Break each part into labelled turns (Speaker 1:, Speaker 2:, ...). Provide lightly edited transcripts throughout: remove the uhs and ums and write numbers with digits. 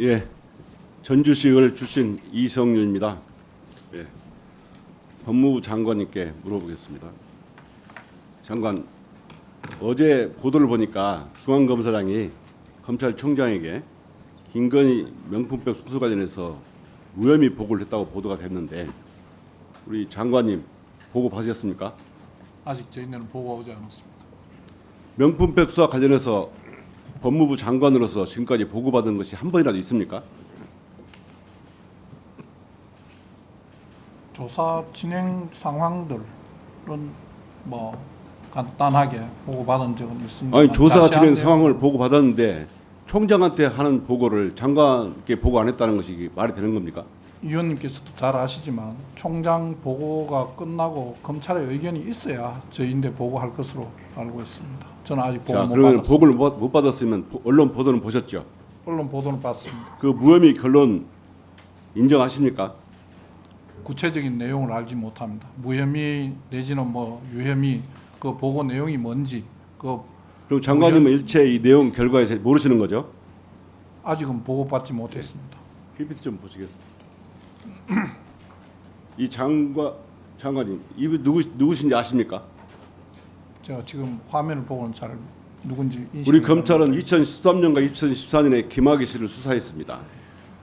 Speaker 1: 예, 전주시의회 출신 이성윤입니다. 예, 법무부 장관님께 물어보겠습니다. 장관, 어제 보도를 보니까 중앙검사장이 검찰총장에게 김건희 명품백 수수 관련해서 무혐의 보고를 했다고 보도가 됐는데 우리 장관님 보고 받으셨습니까?
Speaker 2: 아직 저희는 보고가 오지 않았습니다.
Speaker 1: 명품백 수사 관련해서 법무부 장관으로서 지금까지 보고받은 것이 한 번이라도 있습니까?
Speaker 2: 조사 진행 상황들은 뭐 간단하게 보고받은 적은 있습니다.
Speaker 1: 아니, 조사 진행
Speaker 2: 자세한
Speaker 1: 상황을 보고받았는데 총장한테 하는 보고를 장관께 보고 안 했다는 것이 말이 되는 겁니까?
Speaker 2: 위원님께서도 잘 아시지만 총장 보고가 끝나고 검찰의 의견이 있어야 저희인데 보고할 것으로 알고 있습니다. 저는 아직 보고
Speaker 1: 자,
Speaker 2: 못
Speaker 1: 그러면
Speaker 2: 받았습니다.
Speaker 1: 보고를 못 받았으면 언론 보도는 보셨죠?
Speaker 2: 언론 보도는 봤습니다.
Speaker 1: 그 무혐의 결론 인정하십니까?
Speaker 2: 구체적인 내용을 알지 못합니다. 무혐의 내지는 뭐 유혐의 그 보고 내용이 뭔지 그
Speaker 1: 그럼 장관님은 일체 이 내용 결과에 대해서 모르시는 거죠?
Speaker 2: 아직은 보고받지 못했습니다.
Speaker 1: PPT 좀 보시겠습니다. 이 장관님 이분 누구신지 아십니까?
Speaker 2: 제가 지금 화면을 보고는 잘 누군지 인식이
Speaker 1: 우리 검찰은 2013년과 2014년에 김학의 씨를 수사했습니다.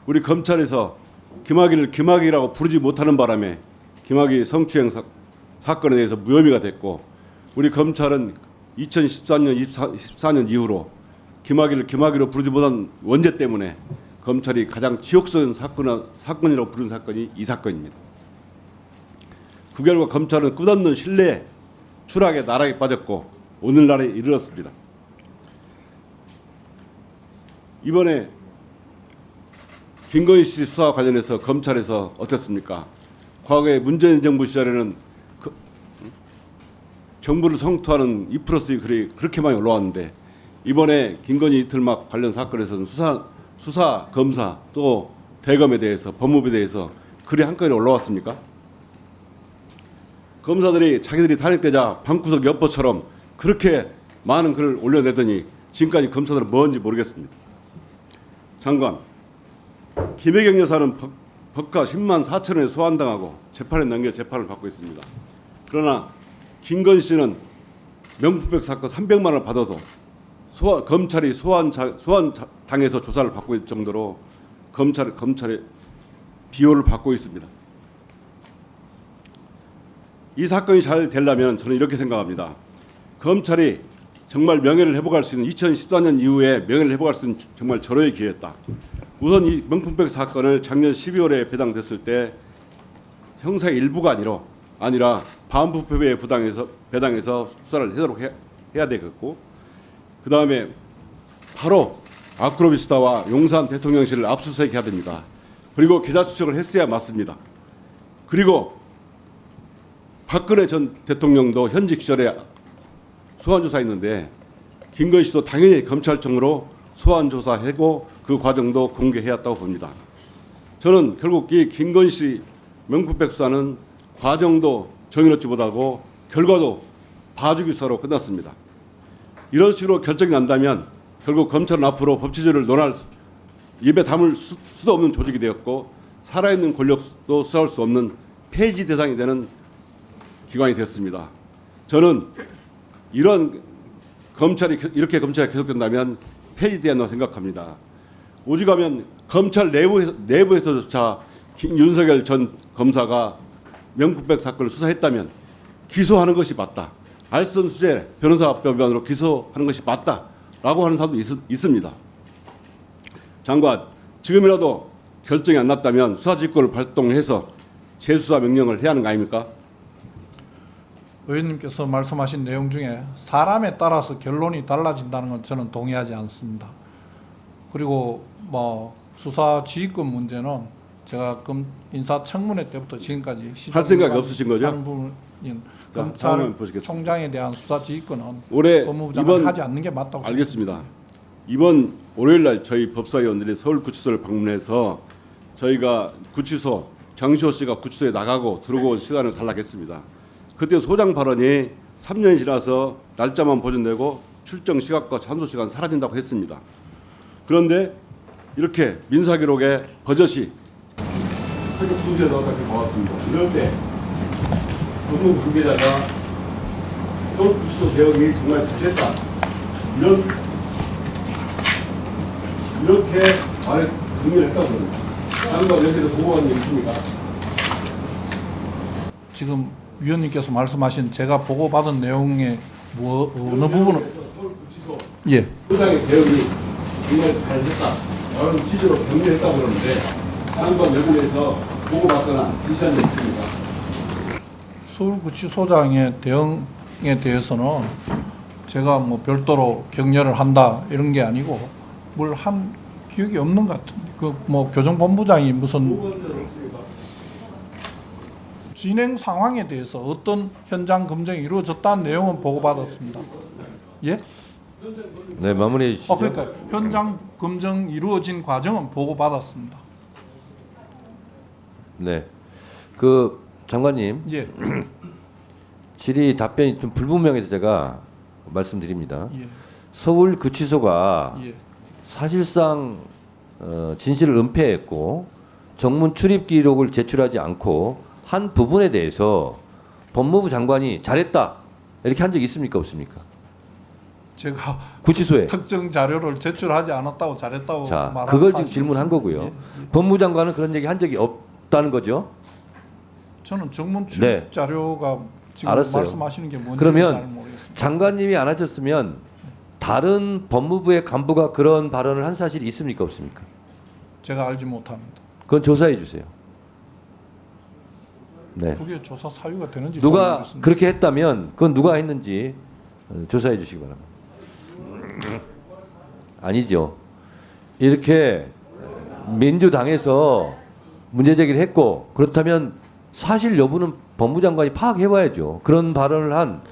Speaker 1: 우리 검찰에서 김학의를 김학의라고 부르지 못하는 바람에 김학의 성추행 사건에 대해서 무혐의가 됐고, 우리 검찰은 2013년, 14년 이후로 김학의를 김학의로 부르지 못한 원죄 때문에 검찰이 가장 치욕스러운 사건이라고 부른 사건이 이 사건입니다. 그 결과 검찰은 끝없는 신뢰 추락의 나락에 빠졌고 오늘날에 이르렀습니다. 이번에 김건희 씨 수사와 관련해서 검찰에서 어땠습니까? 과거에 문재인 정부 시절에는 정부를 성토하는 2+2 글이 그렇게 많이 올라왔는데 이번에 김건희 이틀막 관련 사건에서는 수사, 검사 또 대검에 대해서 법무부에 대해서 글이 한꺼번에 올라왔습니까? 검사들이 자기들이 탄핵되자 방구석 엿보처럼 그렇게 많은 글을 올려내더니 지금까지 검사들은 뭔지 모르겠습니다. 장관, 김혜경 여사는 법가 10만 4천원에 소환당하고 재판에 넘겨 재판을 받고 있습니다. 그러나 김건희 씨는 명품백 사건 300만 원을 받아도 검찰이 소환 당해서 조사를 받고 있을 정도로 검찰의 비호를 받고 있습니다. 이 사건이 잘 되려면 저는 이렇게 생각합니다. 검찰이 정말 명예를 회복할 수 있는 2014년 이후에 명예를 회복할 수 있는 정말 절호의 기회였다. 우선 이 명품백 사건을 작년 12월에 배당됐을 때 형사의 일부가 아니라 반부패에 배당해서 수사를 하도록 해야 되겠고, 그 다음에 바로 아크로비스타와 용산 대통령실을 압수수색해야 됩니다. 그리고 계좌 추적을 했어야 맞습니다. 그리고 박근혜 전 대통령도 현직 시절에 소환조사했는데 김건희 씨도 당연히 검찰청으로 소환조사하고 그 과정도 공개해야 했다고 봅니다. 저는 결국 이 김건희 씨 명품백 수사는 과정도 정의롭지 못하고 결과도 봐주기 수사로 끝났습니다. 이런 식으로 결정이 난다면 결국 검찰은 앞으로 법치주의를 논할 입에 담을 수도 없는 조직이 되었고 살아있는 권력도 수사할 수 없는 폐지 대상이 되는 기관이 됐습니다. 저는 이런 검찰이 계속된다면 폐지돼야 생각합니다. 오직하면 검찰 내부에서조차 윤석열 전 검사가 명품백 사건을 수사했다면 기소하는 것이 맞다. 알선수재 변호사법 위반으로 기소하는 것이 맞다라고 하는 사람도 있습니다. 장관, 지금이라도 결정이 안 났다면 수사지휘권을 발동해서 재수사 명령을 해야 하는 거 아닙니까?
Speaker 2: 의원님께서 말씀하신 내용 중에 사람에 따라서 결론이 달라진다는 건 저는 동의하지 않습니다. 그리고 뭐 수사 지휘권 문제는 제가 인사청문회 때부터 지금까지
Speaker 1: 할 생각이 없으신 거죠?
Speaker 2: 검찰총장에 대한 수사 지휘권은
Speaker 1: 올해
Speaker 2: 법무부 장관이 하지 않는 게 맞다고
Speaker 1: 알겠습니다. 이번 월요일날 저희 법사위원들이 서울구치소를 방문해서 저희가 구치소 장시호 씨가 구치소에 나가고 들어온 시간을 달라했습니다. 그때 소장 발언이 3년이 지나서 날짜만 보존되고 출정 시각과 찬소 시간 사라진다고 했습니다. 그런데 이렇게 민사기록에 버젓이 새벽 2시에 나왔다고 나왔습니다. 이럴 때 법무 관계자가 서울구치소 개혁이 정말 잘됐다, 이렇게 말을 정리를 했다고 합니다. 장관 여기서 보고한 게 있습니까?
Speaker 2: 지금 위원님께서 말씀하신 제가 보고받은 내용의 어느 부분은
Speaker 1: 서울구치소
Speaker 2: 예.
Speaker 1: 소장의 개혁이 정말 잘됐다 라는 취지로 격려했다고 그러는데 장관 여기에서 보고받거나 지시한 적 있습니까?
Speaker 2: 서울구치소장의 대응에 대해서는 제가 뭐 별도로 격려를 한다 이런 게 아니고 뭘 한 기억이 없는 것 같은데 그 뭐 교정본부장이 무슨
Speaker 1: 보고한 적 없습니까?
Speaker 2: 진행 상황에 대해서 어떤 현장 검증이 이루어졌다는 내용은 보고받았습니다. 예?
Speaker 3: 네, 마무리해 주시죠.
Speaker 2: 그러니까 현장 검증 이루어진 과정은 보고받았습니다.
Speaker 3: 네. 그 장관님,
Speaker 2: 예.
Speaker 3: 질의 답변이 좀 불분명해서 제가 말씀드립니다.
Speaker 2: 예.
Speaker 3: 서울구치소가
Speaker 2: 예.
Speaker 3: 사실상 진실을 은폐했고 정문 출입 기록을 제출하지 않고 한 부분에 대해서 법무부 장관이 잘했다 이렇게 한 적 있습니까, 없습니까?
Speaker 2: 제가
Speaker 3: 구치소에.
Speaker 2: 특정 자료를 제출하지 않았다고 잘했다고
Speaker 3: 자,
Speaker 2: 말하는
Speaker 3: 그걸 지금
Speaker 2: 사실이
Speaker 3: 질문한
Speaker 2: 없습니다.
Speaker 3: 거고요.
Speaker 2: 예.
Speaker 3: 법무부 장관은 그런 얘기 한 적이 없다는 거죠.
Speaker 2: 저는 정문 출입
Speaker 3: 네.
Speaker 2: 자료가 지금
Speaker 3: 알았어요.
Speaker 2: 말씀하시는 게 뭔지
Speaker 3: 그러면
Speaker 2: 잘 모르겠습니다.
Speaker 3: 장관님이 안 하셨으면 다른 법무부의 간부가 그런 발언을 한 사실이 있습니까, 없습니까?
Speaker 2: 제가 알지 못합니다.
Speaker 3: 그건 조사해 주세요. 네.
Speaker 2: 그게 조사 사유가 되는지
Speaker 3: 누가
Speaker 2: 모르겠습니다.
Speaker 3: 그렇게 했다면 그건 누가 했는지 조사해 주시기 바랍니다. 아니죠. 이렇게 민주당에서 문제 제기를 했고 그렇다면 사실 여부는 법무장관이 파악해 봐야죠. 그런 발언을 한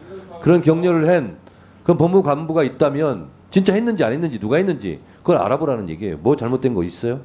Speaker 3: 그런 격려를 한 그런 법무부 간부가 있다면 진짜 했는지 안 했는지 누가 했는지 그걸 알아보라는 얘기예요. 뭐 잘못된 거 있어요?